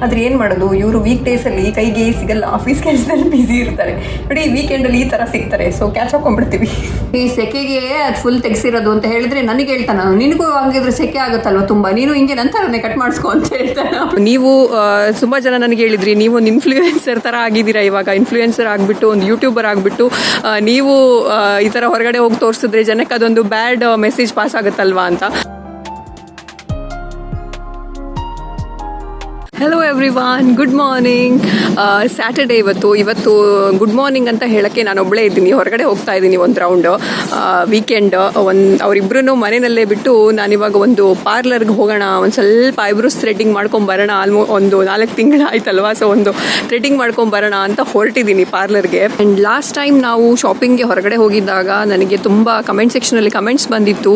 ಆದರೆ ಏನು ಮಾಡೋದು, ಇವರು ವೀಕ್ ಡೇಸಲ್ಲಿ ಕೈಗೆ ಸಿಗಲ್ಲ, ಆಫೀಸ್ ಕೆಲಸದಲ್ಲಿ ಬ್ಯುಸಿ ಇರ್ತಾರೆ ನೋಡಿ, ವೀಕೆಂಡಲ್ಲಿ ಈ ಥರ ಸಿಗ್ತಾರೆ. ಸೊ ಕ್ಯಾಚ್ ಹಾಕೊಂಡ್ಬಿಡ್ತೀವಿ. ಈ ಸೆಕೆಗೆ ಅದು ಫುಲ್ ತೆಗ್ಸಿರೋದು ಅಂತ ಹೇಳಿದ್ರೆ ನನಗೆ ಹೇಳ್ತಾನೆ, ನಿನಗೂ ಹಂಗಿದ್ರೆ ಸೆಕೆ ಆಗುತ್ತಲ್ವ ತುಂಬ, ನೀನು ಹಿಂಗೆ ನಂತರನೇ ಕಟ್ ಮಾಡಿಸ್ಕೊ ಅಂತ ಹೇಳ್ತಾನೆ. ನೀವು ತುಂಬ ಜನ ನನಗೆ ಹೇಳಿದ್ರಿ, ನೀವು ಒಂದು ಇನ್ಫ್ಲೂಯೆನ್ಸರ್ ಥರ ಆಗಿದ್ದೀರಾ, ಇವಾಗ ಇನ್ಫ್ಲೂಯೆನ್ಸರ್ ಆಗಿಬಿಟ್ಟು ಒಂದು ಯೂಟ್ಯೂಬರ್ ಆಗಿಬಿಟ್ಟು ನೀವು ಈ ಥರ ಹೊರಗಡೆ ಹೋಗಿ ತೋರಿಸಿದ್ರೆ ಜನಕ್ಕೆ ಅದೊಂದು ಬ್ಯಾಡ್ ಮೆಸೇಜ್ ಪಾಸ್ ಆಗುತ್ತಲ್ವಾ ಅಂತ. Hello everyone, good morning. Saturday ಇವತ್ತು ಗುಡ್ ಮಾರ್ನಿಂಗ್ ಅಂತ ಹೇಳೋಕ್ಕೆ ನಾನು ಒಬ್ಬಳೇ ಇದ್ದೀನಿ, ಹೊರಗಡೆ ಹೋಗ್ತಾ ಇದ್ದೀನಿ ಒಂದು ರೌಂಡು. ವೀಕೆಂಡ್ ಅವರಿಬ್ಬರೂ ಮನೆಯಲ್ಲೇ ಬಿಟ್ಟು ನಾನಿವಾಗ ಒಂದು ಪಾರ್ಲರ್ಗೆ ಹೋಗೋಣ, ಒಂದು ಸ್ವಲ್ಪ ಐಬ್ರೋಸ್ ಥ್ರೆಡ್ಡಿಂಗ್ ಮಾಡ್ಕೊಂಬರೋಣ. ಒಂದು 4 ತಿಂಗಳು ಆಯ್ತಲ್ವಾ, ಸೊ ಒಂದು ಥ್ರೆಡ್ಡಿಂಗ್ ಮಾಡ್ಕೊಂಬರೋಣ ಅಂತ ಹೊರಟಿದ್ದೀನಿ ಪಾರ್ಲರ್ಗೆ. ಆ್ಯಂಡ್ ಲಾಸ್ಟ್ ಟೈಮ್ ನಾವು ಶಾಪಿಂಗ್ಗೆ ಹೊರಗಡೆ ಹೋಗಿದ್ದಾಗ ನನಗೆ ತುಂಬ ಕಮೆಂಟ್ ಸೆಕ್ಷನಲ್ಲಿ ಕಮೆಂಟ್ಸ್ ಬಂದಿತ್ತು,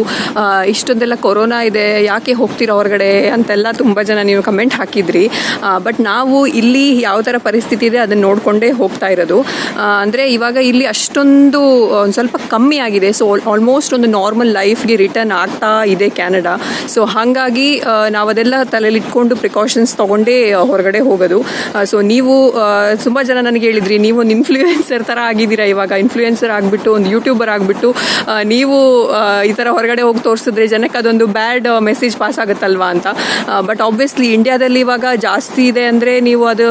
ಇಷ್ಟೊಂದೆಲ್ಲ ಕೊರೋನಾ ಇದೆ, ಯಾಕೆ ಹೋಗ್ತೀರಾ ಹೊರಗಡೆ ಅಂತೆಲ್ಲ ತುಂಬ ಜನ ನೀವು ಕಮೆಂಟ್ ಹಾಕಿದ್ರಿ. ಬಟ್ ನಾವು ಇಲ್ಲಿ ಯಾವ ಥರ ಪರಿಸ್ಥಿತಿ ಇದೆ ಅದನ್ನು ನೋಡಿಕೊಂಡೇ ಹೋಗ್ತಾ ಇರೋದು. ಅಂದರೆ ಇವಾಗ ಇಲ್ಲಿ ಅಷ್ಟೊಂದು ಒಂದು ಸ್ವಲ್ಪ ಕಮ್ಮಿ ಆಗಿದೆ. ಸೊ ಆಲ್ಮೋಸ್ಟ್ ಒಂದು ನಾರ್ಮಲ್ ಲೈಫ್ಗೆ ರಿಟರ್ನ್ ಆಗ್ತಾ ಇದೆ ಕ್ಯಾನಡಾ. ಸೊ ಹಾಗಾಗಿ ನಾವು ಅದೆಲ್ಲ ತಲೆಯಲ್ಲಿ ಇಟ್ಕೊಂಡು ಪ್ರಿಕಾಷನ್ಸ್ ತೊಗೊಂಡೇ ಹೊರಗಡೆ ಹೋಗೋದು. ಸೊ ನೀವು ತುಂಬ ಜನ ನನಗೆ ಹೇಳಿದ್ರಿ, ನೀವು ಒಂದು ಇನ್ಫ್ಲೂಯೆನ್ಸರ್ ಥರ ಆಗಿದ್ದೀರಾ, ಇವಾಗ ಇನ್ಫ್ಲೂಯೆನ್ಸರ್ ಆಗಿಬಿಟ್ಟು ಒಂದು ಯೂಟ್ಯೂಬರ್ ಆಗಿಬಿಟ್ಟು ನೀವು ಈ ಥರ ಹೊರಗಡೆ ಹೋಗಿ ತೋರಿಸಿದ್ರೆ ಜನಕ್ಕೆ ಅದೊಂದು ಬ್ಯಾಡ್ ಮೆಸೇಜ್ ಪಾಸ್ ಆಗುತ್ತಲ್ವಾ ಅಂತ. ಬಟ್ ಆಬ್ವಿಯಸ್ಲಿ ಇಂಡಿಯಾದಲ್ಲಿ ಇವಾಗ ಜಾಸ್ತಿ ಇದೆ ಅಂದರೆ ನೀವು ಅದು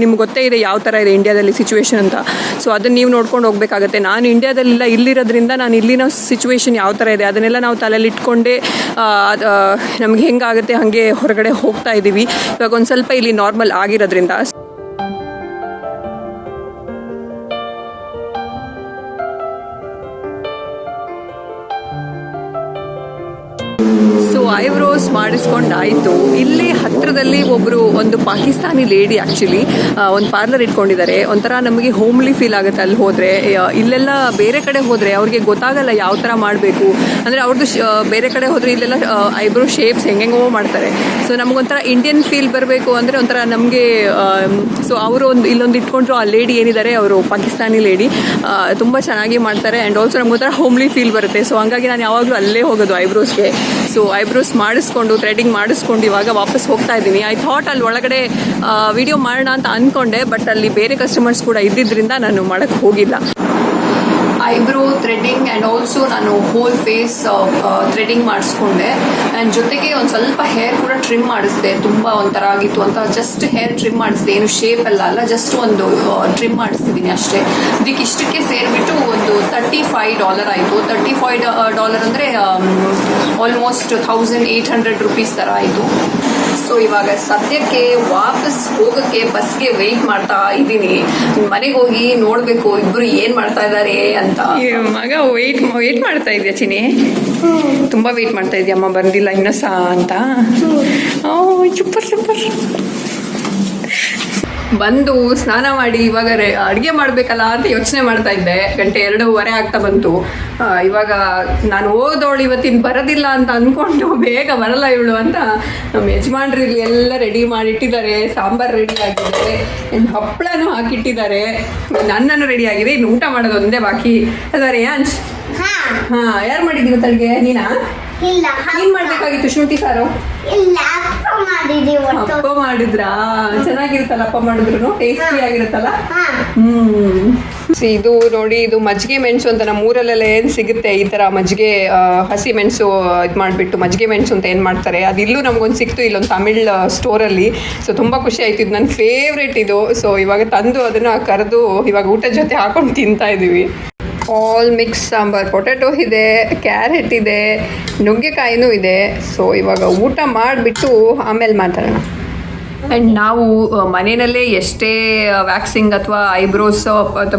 ನಿಮ್ಗೆ ಗೊತ್ತೇ ಇದೆ ಯಾವ ಥರ ಇದೆ ಇಂಡಿಯಾದಲ್ಲಿ ಸಿಚುವೇಶನ್ ಅಂತ. ಸೊ ಅದನ್ನು ನೀವು ನೋಡ್ಕೊಂಡು ಹೋಗಬೇಕಾಗತ್ತೆ. ನಾನು ಇಂಡಿಯಾದಲ್ಲಿಲ್ಲ, ಇಲ್ಲಿರೋದ್ರಿಂದ ನಾನು ಇಲ್ಲಿನ ಸಿಚುವೇಶನ್ ಯಾವ ಥರ ಇದೆ ಅದನ್ನೆಲ್ಲ ನಾವು ತಲೆಯಲ್ಲಿ ಇಟ್ಕೊಂಡೇ ನಮ್ಗೆ ಹೆಂಗಾಗುತ್ತೆ ಹಾಗೆ ಹೊರಗಡೆ ಹೋಗ್ತಾ ಇದ್ದೀವಿ. ಇವಾಗ ಒಂದು ಸ್ವಲ್ಪ ಇಲ್ಲಿ ನಾರ್ಮಲ್ ಆಗಿರೋದ್ರಿಂದ. ಸೊ ಐಬ್ರೋಸ್ ಮಾಡಿಸ್ಕೊಂಡಾಯಿತು. ಇಲ್ಲಿ ಹತ್ತಿರದಲ್ಲಿ ಒಂದು ಪಾಕಿಸ್ತಾನಿ ಲೇಡಿ ಆ್ಯಕ್ಚುಲಿ ಒಂದು ಪಾರ್ಲರ್ ಇಟ್ಕೊಂಡಿದ್ದಾರೆ. ಒಂಥರ ನಮಗೆ ಹೋಮ್ಲಿ ಫೀಲ್ ಆಗುತ್ತೆ ಅಲ್ಲಿ ಹೋದರೆ. ಇಲ್ಲೆಲ್ಲ ಬೇರೆ ಕಡೆ ಹೋದರೆ ಅವ್ರಿಗೆ ಗೊತ್ತಾಗಲ್ಲ ಯಾವ ಥರ ಮಾಡಬೇಕು. ಅಂದರೆ ಅವ್ರದ್ದು ಬೇರೆ ಕಡೆ ಹೋದರೆ ಇಲ್ಲೆಲ್ಲ ಐಬ್ರೋ ಶೇಪ್ಸ್ ಹೆಂಗೆಂಗೋ ಮಾಡ್ತಾರೆ. ಸೊ ನಮಗೊಂಥರ ಇಂಡಿಯನ್ ಫೀಲ್ ಬರಬೇಕು ಅಂದರೆ ಒಂಥರ ನಮಗೆ. ಸೊ ಅವರು ಇಲ್ಲೊಂದು ಇಟ್ಕೊಂಡ್ರು, ಆ ಲೇಡಿ ಏನಿದ್ದಾರೆ ಅವರು ಪಾಕಿಸ್ತಾನಿ ಲೇಡಿ, ತುಂಬ ಚೆನ್ನಾಗಿ ಮಾಡ್ತಾರೆ. ಆ್ಯಂಡ್ ಆಲ್ಸೋ ನಮಗೊಂಥರ ಹೋಮ್ಲಿ ಫೀಲ್ ಬರುತ್ತೆ. ಸೊ ಹಂಗಾಗಿ ನಾನು ಯಾವಾಗಲೂ ಅಲ್ಲೇ ಹೋಗೋದು ಐಬ್ರೋಸ್ಗೆ. ಸೊ ಐಬ್ರೋಸ್ ಮಾಡಿಸ್ಕೊಂಡು ಥ್ರೆಡಿಂಗ್ ಮಾಡಿಸ್ಕೊಂಡು ಇವಾಗ ವಾಪಸ್ ಹೋಗ್ತಾ ಇದ್ದೀನಿ. ಐ ಥಾಟ್ ಅಲ್ಲಿ ಒಳಗಡೆ ವಿಡಿಯೋ ಮಾಡೋಣ ಅಂತ ಅಂದ್ಕೊಂಡೆ, ಬಟ್ ಅಲ್ಲಿ ಬೇರೆ ಕಸ್ಟಮರ್ಸ್ ಕೂಡ ಇದ್ದಿದ್ದರಿಂದ ನಾನು ಮಾಡೋಕ್ಕೆ ಹೋಗಿಲ್ಲ. ಐಬ್ರೋ ಥ್ರೆಡ್ಡಿಂಗ್ ಆ್ಯಂಡ್ ಆಲ್ಸೋ ನಾನು ಹೋಲ್ ಫೇಸ್ ಥ್ರೆಡ್ಡಿಂಗ್ ಮಾಡಿಸ್ಕೊಂಡೆ. ಆ್ಯಂಡ್ ಜೊತೆಗೆ ಒಂದು ಸ್ವಲ್ಪ ಹೇರ್ ಕೂಡ ಟ್ರಿಮ್ ಮಾಡಿಸಿದೆ. ತುಂಬ ಒಂಥರ ಆಗಿತ್ತು ಅಂತ ಜಸ್ಟ್ ಹೇರ್ ಟ್ರಿಮ್ ಮಾಡಿಸಿದೆ, ಏನು ಶೇಪ್ ಅಲ್ಲ, ಜಸ್ಟ್ ಒಂದು ಟ್ರಿಮ್ ಮಾಡಿಸ್ತಿದ್ದೀನಿ ಅಷ್ಟೇ. ಇದಕ್ಕೆ ಇಷ್ಟಕ್ಕೆ ಸೇರಿಬಿಟ್ಟು ಒಂದು $35 ಆಯಿತು. $35 ಅಂದರೆ ಆಲ್ಮೋಸ್ಟ್ 1800 ರೂಪೀಸ್ ಥರ ಆಯಿತು. ಸೊ ಇವಾಗ ಸದ್ಯಕ್ಕೆ ವಾಪಸ್ ಹೋಗೋಕ್ಕೆ ಬಸ್ಗೆ ವೆಯ್ಟ್ ಮಾಡ್ತಾ ಇದ್ದೀನಿ. ಮನೆಗೆ ಹೋಗಿ ನೋಡಬೇಕು ಇಬ್ಬರು ಏನು ಮಾಡ್ತಾ ಇದ್ದಾರೆ ಅಂತ. ಮಗ ವೇಟ್ ಮಾಡ್ತಾ ಇದೆಯಾ ಚಿನಿ? ತುಂಬ ವೇಟ್ ಮಾಡ್ತಾ ಇದೆಯಾ ಅಮ್ಮ ಬಂದಿಲ್ಲ ಇನ್ನೂ ಸಹ ಅಂತ? ಸೂಪರ್. ಬಂದು ಸ್ನಾನ ಮಾಡಿ ಇವಾಗ ಅಡುಗೆ ಮಾಡಬೇಕಲ್ಲ ಅಂತ ಯೋಚನೆ ಮಾಡ್ತಾ ಇದ್ದೆ. 2:30 ಆಗ್ತಾ ಬಂತು. ಇವಾಗ ನಾನು ಹೋದವಳು ಇವತ್ತಿನ ಬರೋದಿಲ್ಲ ಅಂತ ಅಂದ್ಕೊಂಡು ಬೇಗ ಬರಲ್ಲ ಇವಳು ಅಂತ ನಮ್ಮ ಯಜಮಾನ್ರು ಇಲ್ಲಿ ಎಲ್ಲ ರೆಡಿ ಮಾಡಿಟ್ಟಿದ್ದಾರೆ. ಸಾಂಬಾರು ರೆಡಿ ಆಗಿದೆ, ಇನ್ನು ಹಪ್ಪಳನೂ ಹಾಕಿಟ್ಟಿದ್ದಾರೆ, ನನ್ನನ್ನು ರೆಡಿ ಆಗಿದೆ. ಇನ್ನು ಊಟ ಮಾಡೋದು ಒಂದೇ ಬಾಕಿ. ಅದಾರೆ ಯಾಂಚ್? ಹಾಂ, ಯಾರು ಮಾಡಿದ್ದೀವಿ ಅಡುಗೆ? ನೀನಾ? ಏನ್ ಮಾಡ್ಬೇಕಾಗಿತ್ತು? ಶುಂಠಿ ಸಾರು ಅಪ್ಪ ಮಾಡಿದ್ರಾ? ಚೆನ್ನಾಗಿರುತ್ತಲ್ಲ ಅಪ್ಪ ಮಾಡಿದ್ರು, ಟೇಸ್ಟಿ ಆಗಿರುತ್ತಲ್ಲ. ಇದು ನೋಡಿ, ಇದು ಮಜ್ಜಿಗೆ ಮೆಣಸು ಅಂತ ನಮ್ಮ ಊರಲ್ಲೆಲ್ಲ ಏನು ಸಿಗುತ್ತೆ ಈ ಥರ ಮಜ್ಜಿಗೆ, ಹಸಿ ಮೆಣಸು ಇದು ಮಾಡಿಬಿಟ್ಟು ಮಜ್ಜಿಗೆ ಮೆಣಸು ಅಂತ ಏನು ಮಾಡ್ತಾರೆ, ಅದು ಇಲ್ಲೂ ನಮಗೊಂದು ಸಿಕ್ತು ಇಲ್ಲೊಂದು ತಮಿಳ್ ಸ್ಟೋರಲ್ಲಿ. ಸೊ ತುಂಬ ಖುಷಿ ಆಯಿತು. ಇದು ನನ್ನ ಫೇವ್ರೇಟ್ ಇದು. ಸೊ ಇವಾಗ ತಂದು ಅದನ್ನು ಕರೆದು ಇವಾಗ ಊಟದ ಜೊತೆ ಹಾಕೊಂಡು ತಿಂತಾ ಇದ್ದೀವಿ. ಆಲ್ ಮಿಕ್ಸ್ ಸಾಂಬಾರ್, ಪೊಟ್ಯಾಟೊ ಇದೆ, ಕ್ಯಾರೆಟ್ ಇದೆ, ನುಗ್ಗೆಕಾಯಿನೂ ಇದೆ. ಸೊ ಇವಾಗ ಊಟ ಮಾಡಿಬಿಟ್ಟು ಆಮೇಲೆ ಮಾತಾಡೋಣ. ಆ್ಯಂಡ್ ನಾವು ಮನೆಯಲ್ಲೇ ಎಷ್ಟೇ ವ್ಯಾಕ್ಸಿಂಗ್ ಅಥವಾ ಐಬ್ರೋಸ್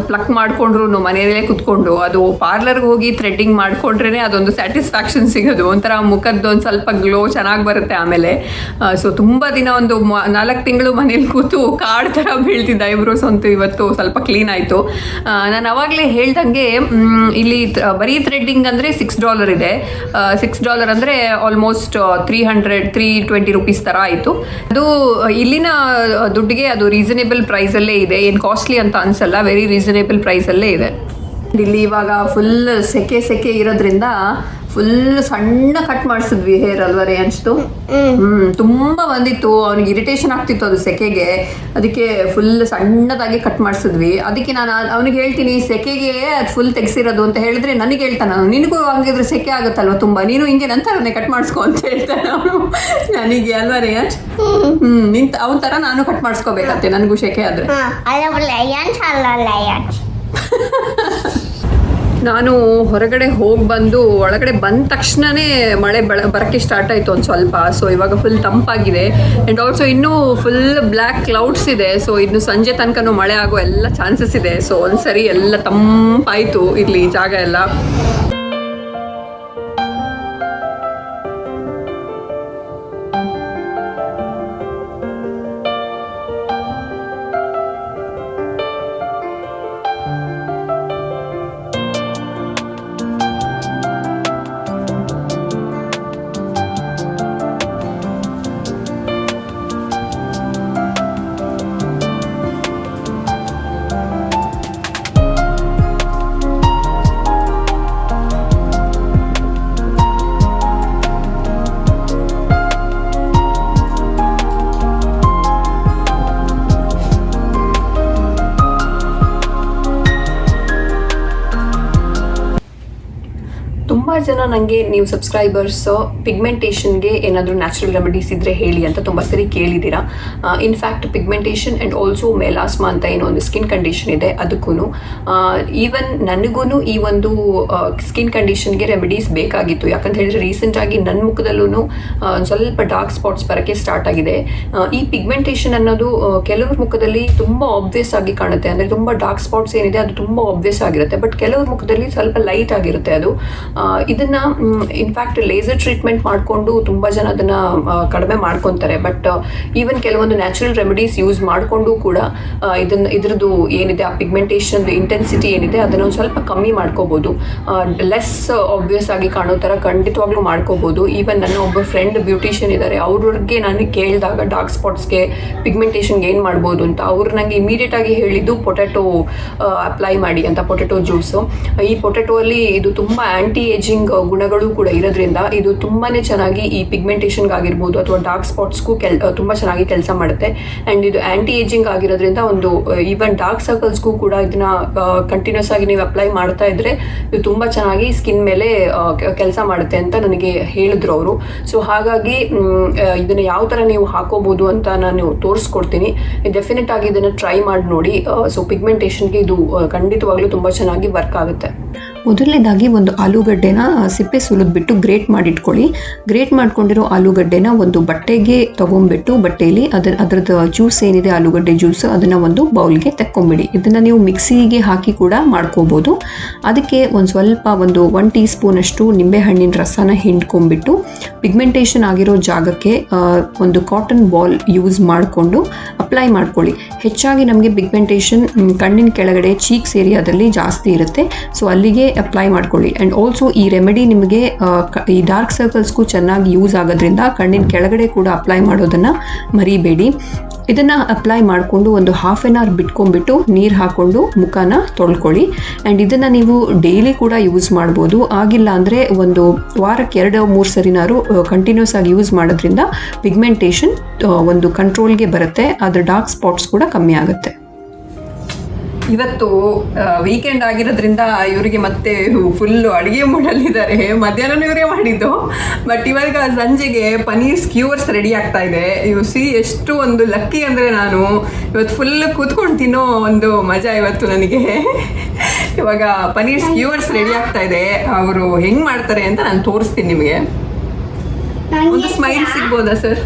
ಪ್ಲಕ್ ಮಾಡಿಕೊಂಡ್ರು ಮನೆಯಲ್ಲೇ ಕುತ್ಕೊಂಡು ಅದು ಪಾರ್ಲರ್ಗೆ ಹೋಗಿ ಥ್ರೆಡ್ಡಿಂಗ್ ಮಾಡಿಕೊಂಡ್ರೇ ಅದೊಂದು ಸ್ಯಾಟಿಸ್ಫ್ಯಾಕ್ಷನ್ ಸಿಗೋದು. ಒಂಥರ ಮುಖದ್ದು ಒಂದು ಸ್ವಲ್ಪ ಗ್ಲೋ ಚೆನ್ನಾಗಿ ಬರುತ್ತೆ ಆಮೇಲೆ. ಸೊ ತುಂಬ ದಿನ ಒಂದು 4 ತಿಂಗಳು ಮನೇಲಿ ಕೂತು ಕಾಡು ಥರ ಬೀಳ್ತಿದ್ದ ಐಬ್ರೋಸ್ ಅಂತೂ ಇವತ್ತು ಸ್ವಲ್ಪ ಕ್ಲೀನ್ ಆಯಿತು. ನಾನು ಆವಾಗಲೇ ಹೇಳ್ದಂಗೆ ಇಲ್ಲಿ ಬರೀ ಥ್ರೆಡ್ಡಿಂಗ್ ಅಂದರೆ $6 ಇದೆ. $6 ಅಂದರೆ ಆಲ್ಮೋಸ್ಟ್ 320 ರೂಪೀಸ್ ಥರ ಆಯಿತು. ಅದು ಇಲ್ಲಿನ ದುಡ್ಡಿಗೆ ಅದು ರೀಸನೇಬಲ್ ಪ್ರೈಸಲ್ಲೇ ಇದೆ. ಏನು ಕಾಸ್ಟ್ಲಿ ಅಂತ ಅನಿಸಲ್ಲ, ವೆರಿ ರೀಸನೇಬಲ್ ಪ್ರೈಸಲ್ಲೇ ಇದೆ. ಇಲ್ಲಿ ಇವಾಗ ಫುಲ್ ಸೆಕೆ ಇರೋದ್ರಿಂದ ಫುಲ್ ಸಣ್ಣ ಕಟ್ ಮಾಡಿಸಿದ್ವಿ ಹೇರ್ ಅಲ್ವಾ ರೇಯನ್ಸ್ದು. ತುಂಬಾ ಬಂದಿತ್ತು, ಅವ್ನಿಗೆ ಇರಿಟೇಷನ್ ಆಗ್ತಿತ್ತು ಅದು ಸೆಕೆಗೆ, ಅದಕ್ಕೆ ಫುಲ್ ಸಣ್ಣದಾಗಿ ಕಟ್ ಮಾಡಿಸಿದ್ವಿ. ಅದಕ್ಕೆ ನಾನು ಅವನಿಗೆ ಹೇಳ್ತೀನಿ ಸೆಕೆಗೆ ಅದು ಫುಲ್ ತೆಗ್ಸಿರೋದು ಅಂತ ಹೇಳಿದ್ರೆ ನನಗೆ ಹೇಳ್ತಾನೆ, ನಿನಗೂ ಹಂಗಿದ್ರೆ ಸೆಕೆ ಆಗುತ್ತಲ್ವ ತುಂಬಾ, ನೀನು ಹಿಂಗೆ ನಂತರನೇ ಕಟ್ ಮಾಡಿಸ್ಕೊ ಅಂತ ಹೇಳ್ತಾನೆ ಅವನು ನನಗೆ ಅಲ್ವಾ ರೇಯನ್ಸ್. ಅವನ ತರ ನಾನು ಕಟ್ ಮಾಡಿಸ್ಕೋಬೇಕಂತೆ ನನಗೂ ಸೆಕೆ ಆದ್ರೆ. ನಾನು ಹೊರಗಡೆ ಹೋಗಿ ಬಂದು ಒಳಗಡೆ ಬಂದ ತಕ್ಷಣವೇ ಮಳೆ ಬರೋಕ್ಕೆ ಸ್ಟಾರ್ಟ್ ಆಯಿತು ಒಂದು ಸ್ವಲ್ಪ. ಸೊ ಇವಾಗ ಫುಲ್ ತಂಪಾಗಿದೆ ಆ್ಯಂಡ್ ಆಲ್ಸೋ ಇನ್ನೂ ಫುಲ್ ಬ್ಲ್ಯಾಕ್ ಕ್ಲೌಡ್ಸ್ ಇದೆ. ಸೊ ಇನ್ನು ಸಂಜೆ ತನಕನೂ ಮಳೆ ಆಗೋ ಎಲ್ಲ ಚಾನ್ಸಸ್ ಇದೆ. ಸೊ ಒಂದ್ಸರಿ ಎಲ್ಲ ತಂಪಾಯಿತು ಇಲ್ಲಿ ಜಾಗ ಎಲ್ಲ. ತುಂಬ ಜನ ನನಗೆ ನೀವು ಸಬ್ಸ್ಕ್ರೈಬರ್ಸ್ ಪಿಗ್ಮೆಂಟೇಷನ್ಗೆ ಏನಾದರೂ ನ್ಯಾಚುರಲ್ ರೆಮಿಡೀಸ್ ಇದ್ದರೆ ಹೇಳಿ ಅಂತ ತುಂಬ ಸರಿ ಕೇಳಿದ್ದೀರಾ. In fact pigmentation and also melasma ಅಂತ ಏನೋ ಒಂದು ಸ್ಕಿನ್ ಕಂಡೀಷನ್ ಇದೆ, ಅದಕ್ಕೂ ಈವನ್ ನನಗೂ ಈ ಒಂದು ಸ್ಕಿನ್ ಕಂಡೀಷನ್ಗೆ ರೆಮಿಡೀಸ್ ಬೇಕಾಗಿತ್ತು. ಯಾಕಂತ ಹೇಳಿದ್ರೆ ರೀಸೆಂಟಾಗಿ ನನ್ನ ಮುಖದಲ್ಲೂ ಸ್ವಲ್ಪ ಡಾರ್ಕ್ ಸ್ಪಾಟ್ಸ್ ಬರೋಕ್ಕೆ ಸ್ಟಾರ್ಟ್ ಆಗಿದೆ. ಈ ಪಿಗ್ಮೆಂಟೇಷನ್ ಅನ್ನೋದು ಕೆಲವ್ರ ಮುಖದಲ್ಲಿ ತುಂಬ ಆಬ್ವಿಯಸ್ ಆಗಿ ಕಾಣುತ್ತೆ, ಅಂದರೆ ತುಂಬ ಡಾರ್ಕ್ ಸ್ಪಾಟ್ಸ್ ಏನಿದೆ ಅದು ತುಂಬ ಆಬ್ವಿಯಸ್ ಆಗಿರುತ್ತೆ. ಬಟ್ ಕೆಲವ್ರ ಮುಖದಲ್ಲಿ ಸ್ವಲ್ಪ ಲೈಟ್ ಆಗಿರುತ್ತೆ ಅದು. ಇದನ್ನ ಇನ್ಫ್ಯಾಕ್ಟ್ ಲೇಸರ್ ಟ್ರೀಟ್ಮೆಂಟ್ ಮಾಡಿಕೊಂಡು ತುಂಬ ಜನ ಅದನ್ನ ಕಡಿಮೆ ಮಾಡ್ಕೊತಾರೆ. ಬಟ್ ಈವನ್ ಕೆಲವೊಂದು ನ್ಯಾಚುರಲ್ ರೆಮಿಡೀಸ್ ಯೂಸ್ ಮಾಡಿಕೊಂಡು ಕೂಡ ಇದ್ರದ್ದು ಏನಿದೆ ಆ ಪಿಗ್ಮೆಂಟೇಷನ್ ಇಂಟೆನ್ಸಿಟಿ ಏನಿದೆ ಅದನ್ನು ಒಂದು ಸ್ವಲ್ಪ ಕಮ್ಮಿ ಮಾಡ್ಕೋಬೋದು, ಲೆಸ್ ಆಬ್ವಿಯಸ್ ಆಗಿ ಕಾಣೋ ಥರ ಖಂಡಿತವಾಗ್ಲೂ ಮಾಡ್ಕೋಬೋದು. ಈವನ್ ನನ್ನ ಒಬ್ಬ ಫ್ರೆಂಡ್ ಬ್ಯೂಟಿಷಿಯನ್ ಇದ್ದಾರೆ, ಅವ್ರಿಗೆ ನಾನು ಕೇಳಿದಾಗ ಡಾರ್ಕ್ ಸ್ಪಾಟ್ಸ್ಗೆ ಪಿಗ್ಮೆಂಟೇಷನ್ಗೆ ಏನು ಮಾಡ್ಬೋದು ಅಂತ, ಅವ್ರು ನನಗೆ ಇಮಿಡಿಯೇಟ್ ಆಗಿ ಹೇಳಿದ್ದು ಪೊಟ್ಯಾಟೊ ಅಪ್ಲೈ ಮಾಡಿ ಅಂತ, ಪೊಟ್ಯಾಟೊ ಜ್ಯೂಸು. ಈ ಪೊಟ್ಯಾಟೊ ಅಲ್ಲಿ ಇದು ತುಂಬ ಆ್ಯಂಟಿ ಏಜಿಂಗ್ ಗುಣಗಳು ಕೂಡ ಇರೋದ್ರಿಂದ ಇದು ತುಂಬಾ ಚೆನ್ನಾಗಿ ಈ ಪಿಗ್ಮೆಂಟೇಷನ್ಗೆ ಆಗಿರ್ಬೋದು ಅಥವಾ ಡಾರ್ಕ್ ಸ್ಪಾಟ್ಸ್ಗೂ ತುಂಬ ಚೆನ್ನಾಗಿ ಕೆಲಸ ಮಾಡುತ್ತೆ. ಆ್ಯಂಡ್ ಇದು ಆ್ಯಂಟಿ ಏಜಿಂಗ್ ಆಗಿರೋದ್ರಿಂದ ಒಂದು ಈವನ್ ಡಾರ್ಕ್ ಸರ್ಕಲ್ಸ್ಗೂ ಕೂಡ ಇದನ್ನ ಕಂಟಿನ್ಯೂಸ್ ಆಗಿ ನೀವು ಅಪ್ಲೈ ಮಾಡ್ತಾ ಇದ್ರೆ ಇದು ತುಂಬ ಚೆನ್ನಾಗಿ ಸ್ಕಿನ್ ಮೇಲೆ ಕೆಲಸ ಮಾಡುತ್ತೆ ಅಂತ ನನಗೆ ಹೇಳಿದ್ರು ಅವರು. ಸೊ ಹಾಗಾಗಿ ಇದನ್ನ ಯಾವ ಥರ ನೀವು ಹಾಕೋಬಹುದು ಅಂತ ನಾನು ತೋರಿಸ್ಕೊಡ್ತೀನಿ. ಡೆಫಿನೆಟ್ ಆಗಿ ಇದನ್ನು ಟ್ರೈ ಮಾಡಿ ನೋಡಿ. ಸೊ ಪಿಗ್ಮೆಂಟೇಷನ್ಗೆ ಇದು ಖಂಡಿತವಾಗ್ಲೂ ತುಂಬ ಚೆನ್ನಾಗಿ ವರ್ಕ್ ಆಗುತ್ತೆ. ಮೊದಲನೇದಾಗಿ ಒಂದು ಆಲೂಗಡ್ಡೆನ ಸಿಪ್ಪೆ ಸುಲಿದ್ಬಿಟ್ಟು ಗ್ರೇಟ್ ಮಾಡಿಟ್ಕೊಳ್ಳಿ. ಗ್ರೇಟ್ ಮಾಡ್ಕೊಂಡಿರೋ ಆಲೂಗಡ್ಡೆನ ಒಂದು ಬಟ್ಟೆಗೆ ತಗೊಂಡ್ಬಿಟ್ಟು ಬಟ್ಟೆಯಲ್ಲಿ ಅದರದ್ದು ಜ್ಯೂಸ್ ಏನಿದೆ ಆಲೂಗಡ್ಡೆ ಜ್ಯೂಸ್ ಅದನ್ನು ಒಂದು ಬೌಲ್ಗೆ ತೆಕ್ಕೊಂಬಿಡಿ. ಇದನ್ನು ನೀವು ಮಿಕ್ಸಿಗೆ ಹಾಕಿ ಕೂಡ ಮಾಡ್ಕೋಬೋದು. ಅದಕ್ಕೆ ಒಂದು ಸ್ವಲ್ಪ ಒಂದು 1 ಟೀ ಸ್ಪೂನ್ ಅಷ್ಟು ನಿಂಬೆಹಣ್ಣಿನ ರಸನ ಹಿಂಡ್ಕೊಂಡ್ಬಿಟ್ಟು ಪಿಗ್ಮೆಂಟೇಷನ್ ಆಗಿರೋ ಜಾಗಕ್ಕೆ ಒಂದು ಕಾಟನ್ ಬಾಲ್ ಯೂಸ್ ಮಾಡಿಕೊಂಡು ಅಪ್ಲೈ ಮಾಡ್ಕೊಳ್ಳಿ. ಹೆಚ್ಚಾಗಿ ನಮಗೆ ಪಿಗ್ಮೆಂಟೇಷನ್ ಕಣ್ಣಿನ ಕೆಳಗಡೆ ಚೀಕ್ಸ್ ಏರಿಯಾದಲ್ಲಿ ಜಾಸ್ತಿ ಇರುತ್ತೆ, ಸೊ ಅಲ್ಲಿಗೆ ಅಪ್ಲೈ ಮಾಡ್ಕೊಳ್ಳಿ. ಆ್ಯಂಡ್ ಆಲ್ಸೋ ಈ ರೆಮಿಡಿ ನಿಮಗೆ ಈ ಡಾರ್ಕ್ ಸರ್ಕಲ್ಸ್ಗೂ ಚೆನ್ನಾಗಿ ಯೂಸ್ ಆಗೋದ್ರಿಂದ ಕಣ್ಣಿನ ಕೆಳಗಡೆ ಕೂಡ ಅಪ್ಲೈ ಮಾಡೋದನ್ನು ಮರಿಬೇಡಿ. ಇದನ್ನು ಅಪ್ಲೈ ಮಾಡಿಕೊಂಡು ಒಂದು 1/2 hour ಬಿಟ್ಕೊಂಡ್ಬಿಟ್ಟು ನೀರು ಹಾಕ್ಕೊಂಡು ಮುಖನ ತೊಳ್ಕೊಳ್ಳಿ. ಆ್ಯಂಡ್ ಇದನ್ನು ನೀವು ಡೈಲಿ ಕೂಡ ಯೂಸ್ ಮಾಡ್ಬೋದು. ಆಗಿಲ್ಲ ಅಂದರೆ ಒಂದು ವಾರಕ್ಕೆ 2-3 ಸರಿನಾರು ಕಂಟಿನ್ಯೂಸ್ ಆಗಿ ಯೂಸ್ ಮಾಡೋದ್ರಿಂದ ಪಿಗ್ಮೆಂಟೇಷನ್ ಒಂದು ಕಂಟ್ರೋಲ್ಗೆ ಬರುತ್ತೆ, ಅದರ ಡಾರ್ಕ್ ಸ್ಪಾಟ್ಸ್ ಕೂಡ ಕಮ್ಮಿ ಆಗುತ್ತೆ. ಇವತ್ತು ವೀಕೆಂಡ್ ಆಗಿರೋದ್ರಿಂದ ಇವರಿಗೆ ಮತ್ತೆ ಫುಲ್ಲು ಅಡುಗೆ ಮೂಡಲ್ಲಿದ್ದಾರೆ. ಮಧ್ಯಾಹ್ನ ಇವರೇ ಮಾಡಿದ್ದು, ಬಟ್ ಇವಾಗ ಸಂಜೆಗೆ ಪನೀರ್ ಸ್ಕ್ಯೂವರ್ಸ್ ರೆಡಿ ಆಗ್ತಾ ಇದೆ. ಇವು ಎಷ್ಟು ಒಂದು ಲಕ್ಕಿ ಅಂದರೆ ನಾನು ಇವತ್ತು ಫುಲ್ ಕೂತ್ಕೊಂಡು ತಿನ್ನೋ ಒಂದು ಮಜಾ ಇವತ್ತು ನನಗೆ. ಇವಾಗ ಪನೀರ್ ಸ್ಕ್ಯೂವರ್ಸ್ ರೆಡಿ ಆಗ್ತಾ ಇದೆ. ಅವರು ಹೆಂಗೆ ಮಾಡ್ತಾರೆ ಅಂತ ನಾನು ತೋರಿಸ್ತೀನಿ ನಿಮಗೆ. ಒಂದು ಸ್ಮೈಲ್ ಸಿಗ್ಬೋದಾ ಸರ್?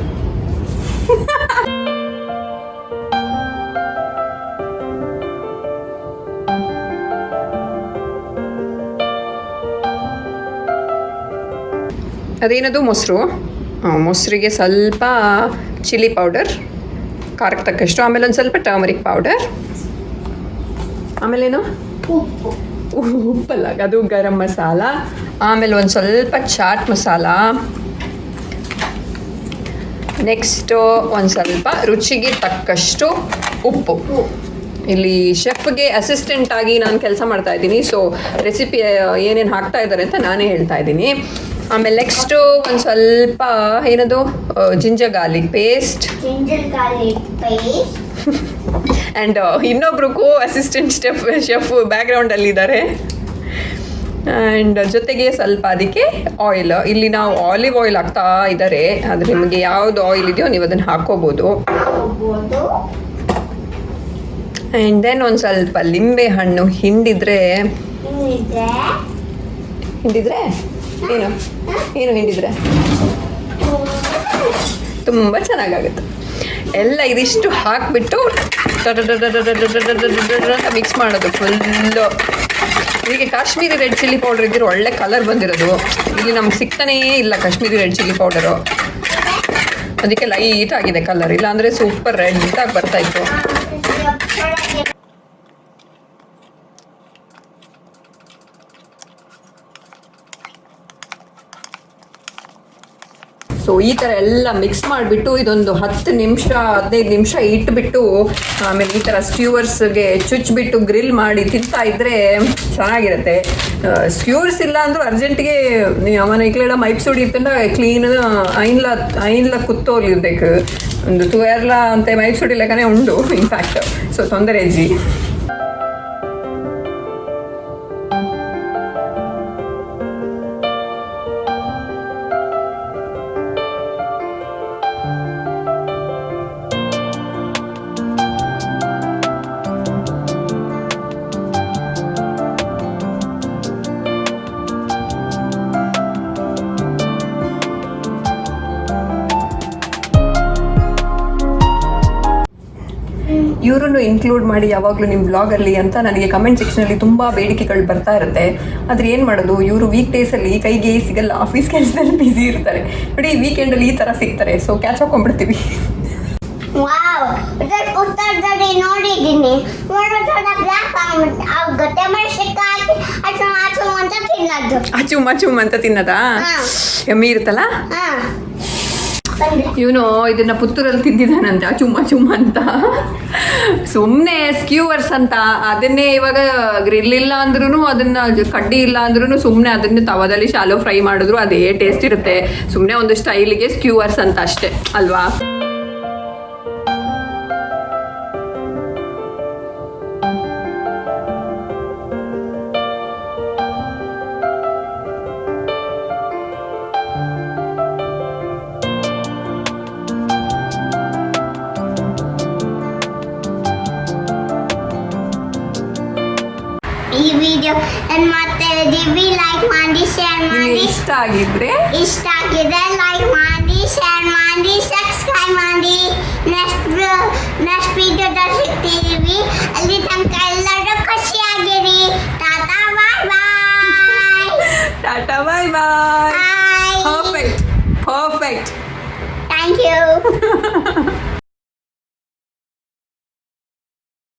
ಅದೇನದು ಮೊಸರಿಗೆ ಸ್ವಲ್ಪ ಚಿಲ್ಲಿ ಪೌಡರ್ ಖಾರಕ್ಕೆ ತಕ್ಕಷ್ಟು, ಆಮೇಲೆ ಒಂದು ಸ್ವಲ್ಪ ಟರ್ಮರಿಕ್ ಪೌಡರ್, ಆಮೇಲೇನು ಉಪ್ಪಲ್ಲ ಅದು ಗರಂ ಮಸಾಲ, ಆಮೇಲೆ ಒಂದು ಸ್ವಲ್ಪ ಚಾಟ್ ಮಸಾಲ, ನೆಕ್ಸ್ಟು ಒಂದು ಸ್ವಲ್ಪ ರುಚಿಗೆ ತಕ್ಕಷ್ಟು ಉಪ್ಪು. ಇಲ್ಲಿ ಶೆಫ್ಗೆ ಅಸಿಸ್ಟೆಂಟ್ ಆಗಿ ನಾನು ಕೆಲಸ ಮಾಡ್ತಾ ಇದ್ದೀನಿ. ಸೊ ರೆಸಿಪಿ ಏನೇನು ಹಾಕ್ತಾ ಇದ್ದಾರೆ ಅಂತ ನಾನೇ ಹೇಳ್ತಾ ಇದ್ದೀನಿ. ಆಮೇಲೆ ನೆಕ್ಸ್ಟು ಒಂದು ಸ್ವಲ್ಪ ಏನದು ಜಿಂಜರ್ ಗಾರ್ಲಿಕ್ ಪೇಸ್ಟ್ ಆ್ಯಂಡ್ ಇನ್ನೊಬ್ರು ಅಸಿಸ್ಟೆಂಟ್ ಶೆಫ್ ಬ್ಯಾಕ್ಗ್ರೌಂಡಲ್ಲಿದ್ದಾರೆ. ಆ್ಯಂಡ್ ಜೊತೆಗೆ ಸ್ವಲ್ಪ ಅದಕ್ಕೆ ಆಯಿಲ್. ಇಲ್ಲಿ ನಾವು ಆಲಿವ್ ಆಯಿಲ್ ಹಾಕ್ತಾ ಇದ್ದಾರೆ. ಆದರೆ ನಿಮಗೆ ಯಾವುದು ಆಯಿಲ್ ಇದೆಯೋ ನೀವು ಅದನ್ನು ಹಾಕ್ಕೋಬೋದು. ಆ್ಯಂಡ್ ದೆನ್ ಒಂದು ಸ್ವಲ್ಪ ಲಿಂಬೆ ಹಣ್ಣು ಹಿಂಡಿದ್ರೆ ಏನು ಹಿಂಡಿದ್ರೆ ತುಂಬ ಚೆನ್ನಾಗಾಗುತ್ತೆ. ಎಲ್ಲ ಇದಿಷ್ಟು ಹಾಕಿಬಿಟ್ಟು ಅಂತ ಮಿಕ್ಸ್ ಮಾಡೋದು ಫುಲ್ಲು. ಹೀಗೆ ಕಾಶ್ಮೀರಿ ರೆಡ್ ಚಿಲ್ಲಿ ಪೌಡರ್ ಇದ್ದರೆ ಒಳ್ಳೆ ಕಲರ್ ಬಂದಿರೋದು. ಇಲ್ಲಿ ನಮ್ಗೆ ಸಿಗ್ತಾನೇ ಇಲ್ಲ ಕಾಶ್ಮೀರಿ ರೆಡ್ ಚಿಲ್ಲಿ ಪೌಡರು, ಅದಕ್ಕೆ ಲೈಟ್ ಆಗಿದೆ ಕಲರ್. ಇಲ್ಲಾಂದರೆ ಸೂಪರ್ ರೆಡ್ ಆಗಿ ಬರ್ತಾಯಿತ್ತು. ಸೊ ಈ ಥರ ಎಲ್ಲ ಮಿಕ್ಸ್ ಮಾಡಿಬಿಟ್ಟು ಇದೊಂದು 10 ನಿಮಿಷ 15 ನಿಮಿಷ ಇಟ್ಬಿಟ್ಟು ಆಮೇಲೆ ಈ ಥರ ಸ್ಟ್ಯೂವರ್ಸ್ಗೆ ಚುಚ್ಚಿಬಿಟ್ಟು ಗ್ರಿಲ್ ಮಾಡಿ ತಿಂತಾ ಇದ್ದರೆ ಚೆನ್ನಾಗಿರುತ್ತೆ. ಸ್ಟ್ಯೂವರ್ಸ್ ಇಲ್ಲ ಅಂದರೂ ಅರ್ಜೆಂಟಿಗೆ ಅವನ ಇಕ್ಲೆಲ್ಲ ಮೈಪ್ಸೂಡಿ ಇತ್ತಂಡ ಕ್ಲೀನ್ ಐನ್ಲ ಕುತ್ತೋಲಿರ್ಬೇಕು. ಒಂದು ತೂಯರ್ಲ ಅಂತ ಮೈಪ್ಸೂಡಿ ಲೆಕ್ಕನೇ ಉಂಡು ಇನ್ಫ್ಯಾಕ್ಟ್. ಸೊ ತೊಂದರೆ ಜಿ. ಇವರನ್ನು ಇನ್ಕ್ಲೂಡ್ ಮಾಡಿ ಯಾವಾಗಲೂ ನಿಮ್ಮ ಬ್ಲಾಗಲ್ಲಿ ಅಂತ ನನಗೆ ಕಮೆಂಟ್ ಸೆಕ್ಷನಲ್ಲಿ ತುಂಬ ಬೇಡಿಕೆಗಳು ಬರ್ತಾ ಇರುತ್ತೆ. ಆದರೆ ಏನು ಮಾಡೋದು, ಇವರು ವೀಕ್ ಡೇಸಲ್ಲಿ ಕೈಗೆ ಸಿಗಲ್ಲ, ಆಫೀಸ್ ಕೆಲಸದಲ್ಲಿ ಬ್ಯುಸಿ ಇರ್ತಾರೆ. ನೋಡಿ ವೀಕೆಂಡಲ್ಲಿ ಈ ಥರ ಸಿಗ್ತಾರೆ. ಸೊ ಕ್ಯಾಚ್ ಹಾಕೊಂಡ್ಬಿಡ್ತೀವಿ. ನೋಡಿದ್ದೀನಿ ಅಚುಮ್ ಅಂತ ತಿನ್ನೋದಾ? ಎಮ್ಮಿ ಇರುತ್ತಲ್ಲ. ಇವನು ಇದನ್ನ ಪುತ್ತೂರಲ್ಲಿ ತಿಂದಿದ್ದಾನಂತೆ ಅಚುಮ್ಮ ಅಂತ. ಸುಮ್ಮನೆ ಸ್ಕ್ಯೂವರ್ಸ್ ಅಂತ ಅದನ್ನೇ ಇವಾಗ ಗ್ರಿಲ್ ಇಲ್ಲ ಅಂದ್ರೂ ಅದನ್ನ ಕಡ್ಡಿ ಇಲ್ಲ ಅಂದ್ರೂ ಸುಮ್ಮನೆ ಅದನ್ನ ತವದಲ್ಲಿ ಶಾಲೋ ಫ್ರೈ ಮಾಡಿದ್ರು ಅದೇ ಟೇಸ್ಟ್ ಇರುತ್ತೆ. ಸುಮ್ಮನೆ ಒಂದು ಸ್ಟೈಲಿಗೆ ಸ್ಕ್ಯೂವರ್ಸ್ ಅಂತ ಅಷ್ಟೇ ಅಲ್ವಾ. ಈ ವಿಡಿಯೋ ಮತ್ತೆ ಲೈಕ್ ಮಾಡಿ ಶೇರ್ ಮಾಡಿ. ಇಷ್ಟ ಆಗಿದ್ರೆ ಲೈಕ್ ಮಾಡಿ ಶೇರ್ ಮಾಡಿ ಸಬ್ಸ್ಕ್ರೈಬ್ ಮಾಡಿ. ನೆಕ್ಸ್ಟ್ ವಿಡಿಯೋದಲ್ಲಿ ಸಿಗ್ತೀವಿ. ಅಲ್ಲಿ ತನಕ ಎಲ್ಲರೂ ಖುಷಿಯಾಗಿರಿ. Tata bye bye. Perfect. Thank you.